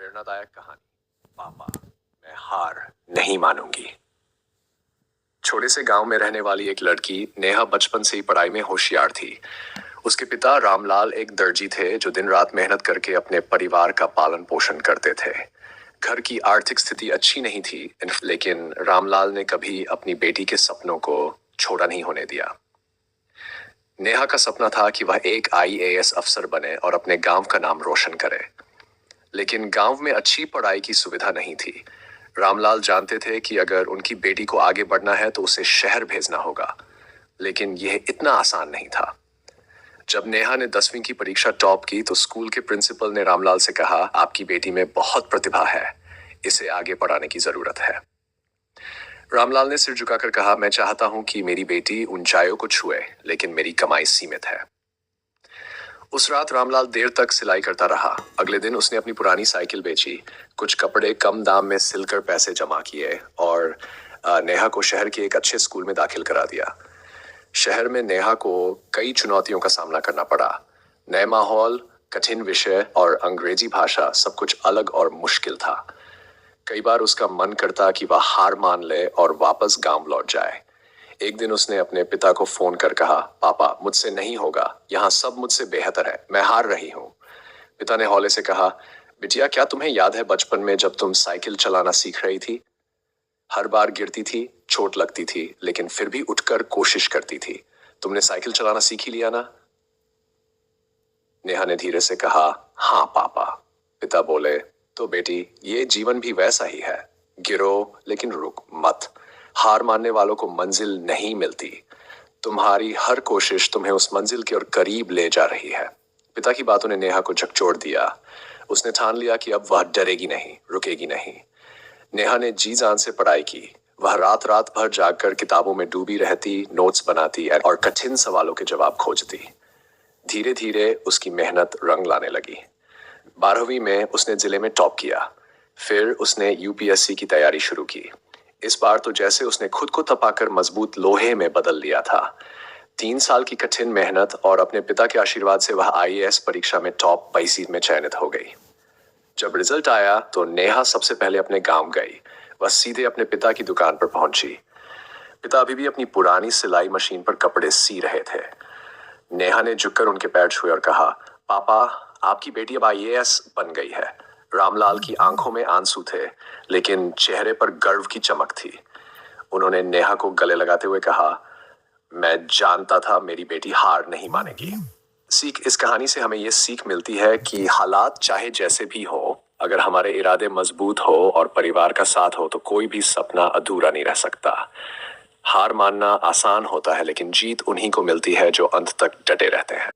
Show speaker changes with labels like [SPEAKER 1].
[SPEAKER 1] प्रेरणादायक कहानी पापा मैं हार नहीं मानूंगी। छोटे से गांव में रहने वाली एक लड़की नेहा बचपन से ही पढ़ाई में होशियार थी। उसके पिता रामलाल एक दर्जी थे जो दिन रात मेहनत करके अपने परिवार का पालन पोषण करते थे। घर की आर्थिक स्थिति अच्छी नहीं थी, लेकिन रामलाल ने कभी अपनी बेटी के सपनों को छोटा नहीं होने दिया। नेहा का सपना था कि वह एक आईएएस अफसर बने और अपने गांव का नाम रोशन करे, लेकिन गांव में अच्छी पढ़ाई की सुविधा नहीं थी। रामलाल जानते थे कि अगर उनकी बेटी को आगे बढ़ना है तो उसे शहर भेजना होगा, लेकिन यह इतना आसान नहीं था। जब नेहा ने 10वीं की परीक्षा टॉप की तो स्कूल के प्रिंसिपल ने रामलाल से कहा, आपकी बेटी में बहुत प्रतिभा है, इसे आगे पढ़ाने की जरूरत है। रामलाल ने सिर झुकाकर कहा, मैं चाहता हूं कि मेरी बेटी ऊंचाइयों को छुए, लेकिन मेरी कमाई सीमित है। उस रात रामलाल देर तक सिलाई करता रहा। अगले दिन उसने अपनी पुरानी साइकिल बेची, कुछ कपड़े कम दाम में सिलकर पैसे जमा किए और नेहा को शहर के एक अच्छे स्कूल में दाखिल करा दिया। शहर में नेहा को कई चुनौतियों का सामना करना पड़ा। नए माहौल, कठिन विषय और अंग्रेजी भाषा, सब कुछ अलग और मुश्किल था। कई बार उसका मन करता कि वह हार मान ले और वापस गांव लौट जाए। एक दिन उसने अपने पिता को फोन कर कहा, पापा मुझसे नहीं होगा, यहाँ सब मुझसे बेहतर है, मैं हार रही हूँ। पिता ने हौले से कहा, बिटिया क्या तुम्हें याद है बचपन में जब तुम साइकिल चलाना सीख रही थी? हर बार गिरती थी, चोट लगती थी, लेकिन फिर भी उठकर कोशिश करती थी। तुमने साइकिल चलाना सीख ही लिया ना? नेहा ने धीरे से कहा, हाँ पापा। पिता बोले, तो बेटी ये जीवन भी वैसा ही है, गिरो लेकिन रुक मत। हार मानने वालों को मंजिल नहीं मिलती। तुम्हारी हर कोशिश तुम्हें उस मंजिल के और करीब ले जा रही है। पिता की बातों ने नेहा को झकझोर दिया। उसने ठान लिया कि अब वह डरेगी नहीं, रुकेगी नहीं। नेहा ने जी जान से पढ़ाई की। वह रात रात भर जागकर किताबों में डूबी रहती, नोट्स बनाती और कठिन सवालों के जवाब खोजती। धीरे धीरे उसकी मेहनत रंग लाने लगी। 12वीं में उसने जिले में टॉप किया। फिर उसने यूपीएससी की तैयारी शुरू की। इस बार तो जैसे उसने खुद को तपाकर मजबूत लोहे में बदल लिया था। 3 साल की कठिन मेहनत और अपने पिता के आशीर्वाद से वह आईएएस परीक्षा में टॉप 22 में चयनित हो गई। जब रिजल्ट आया तो नेहा सबसे पहले अपने गांव गई। वह सीधे अपने पिता की दुकान पर पहुंची। पिता अभी भी अपनी पुरानी सिलाई मशीन पर कपड़े सी रहे थे। नेहा ने झुककर उनके पैर छुए और कहा, पापा आपकी बेटी अब आईएएस बन गई है। रामलाल की आंखों में आंसू थे, लेकिन चेहरे पर गर्व की चमक थी। उन्होंने नेहा को गले लगाते हुए कहा, मैं जानता था मेरी बेटी हार नहीं मानेगी। इस कहानी से हमें यह सीख मिलती है कि हालात चाहे जैसे भी हो, अगर हमारे इरादे मजबूत हो और परिवार का साथ हो तो कोई भी सपना अधूरा नहीं रह सकता। हार मानना आसान होता है, लेकिन जीत उन्हीं को मिलती है जो अंत तक डटे रहते हैं।